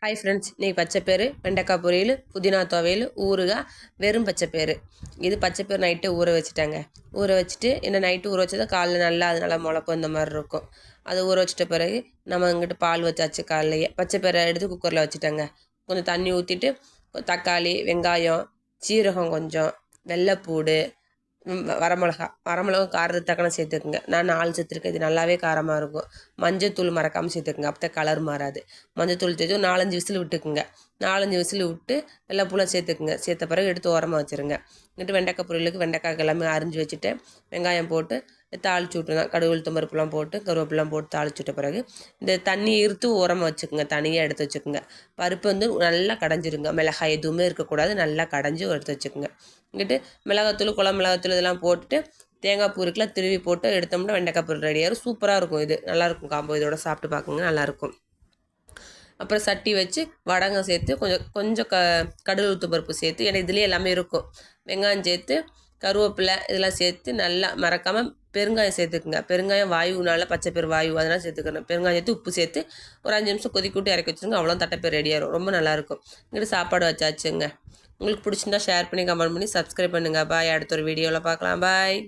Hi friends, இன்றைக்கி பச்சைப்பயிறு வெண்டைக்காய் பொரியல், புதினா துவையல், ஊறுகாய், வெறும் பச்சைப்பயிறு. இது பச்சைப்பயிறு நைட்டு ஊற வச்சுட்டாங்க. ஊற வச்சுட்டு நைட்டு ஊற வச்சதை காலைல அது நல்லா முளைப்பு இந்த மாதிரி இருக்கும். அதை ஊற வச்சிட்ட பிறகு நம்ம இங்கிட்டு பால் வச்சாச்சு. காலைலையே பச்சைப்பயிரை எடுத்து குக்கரில் வச்சுட்டாங்க. கொஞ்சம் தண்ணி ஊற்றிட்டு தக்காளி, வெங்காயம், சீரகம், கொஞ்சம் வெள்ளைப்பூடு, வரமிளகா காரத்துக்கு தக்கன சேர்த்துக்குங்க. நான் 4 சேர்த்துருக்கேன். இது நல்லாவே காரமாக இருக்கும். மஞ்சத்தூள் மறக்காமல் சேர்த்துக்குங்க, அப்போ தான் கலர் மாறாது. மஞ்சத்தூள் சேர்த்து 4-5 விசில் விட்டுக்குங்க. 4-5 விசில் விட்டு வெள்ளைப்பூலாம் சேர்த்துக்குங்க. சேர்த்த பிறகு எடுத்து ஓரமாக வச்சுருங்க. இங்கிட்டு வெண்டைக்காய் பொரியலுக்கு வெண்டைக்காய் எல்லாமே அரிஞ்சு வச்சுட்டு வெங்காயம் போட்டு தாளிச்சு விட்டுருந்தேன். கடுகு, உளுத்தம் பருப்புலாம் போட்டு கருவேப்பிலாம் போட்டு தாளிச்சு விட்ட பிறகு இந்த தண்ணி இருத்து ஓரமாக வச்சுக்கோங்க. தனியாக எடுத்து வச்சுக்கோங்க. பருப்பு நல்லா கடைஞ்சிருங்க. மிளகாய் எதுவுமே இருக்கக்கூடாது. நல்லா கடைஞ்சி எடுத்து வச்சுக்கோங்க. இங்கிட்டு மிளகாத்தூள், குழம்பு மிளகாத்தூள் இதெல்லாம் போட்டுட்டு தேங்காய் பூ இருக்குலாம் திருவி போட்டு எடுத்தோம்னா வெண்டைக்காய் பொரியல் ரெடியாகும். சூப்பராக இருக்கும். இது நல்லாயிருக்கும். காம்போ இதோட சாப்பிட்டு பார்க்குங்க, நல்லாயிருக்கும். அப்புறம் சட்டி வச்சு வடகம் சேர்த்து கொஞ்சம் கொஞ்சம் கடுகு, உளுத்தம் பருப்பு சேர்த்து, ஏன்னா இதுலேயே எல்லாமே இருக்கும். வெங்காயம் சேர்த்து கருவேப்பிலை இதெல்லாம் சேர்த்து நல்லா மறக்காமல் பெருங்காயம் சேர்த்துக்குங்க. பெருங்காயம் வாயுனால பச்சைப்பயிறு வாயு, அதெல்லாம் சேர்த்துக்கணும். பெருங்காயம் சேர்த்து உப்பு சேர்த்து ஒரு 5 நிமிஷம் கொதிக்க விட்டு இறக்கி வச்சுருங்க. அவ்வளோ தட்டைப்பயிறு ரெடியாகிடும். ரொம்ப நல்லாயிருக்கும். இங்கிட்டு சாப்பாடு வச்சாச்சுங்க. உங்களுக்கு பிடிச்சிருந்தா ஷேர் பண்ணி, கமெண்ட் பண்ணி, சப்ஸ்கிரைப் பண்ணுங்கள். பாய். அடுத்த ஒரு வீடியோவில் பார்க்கலாம். பாய்.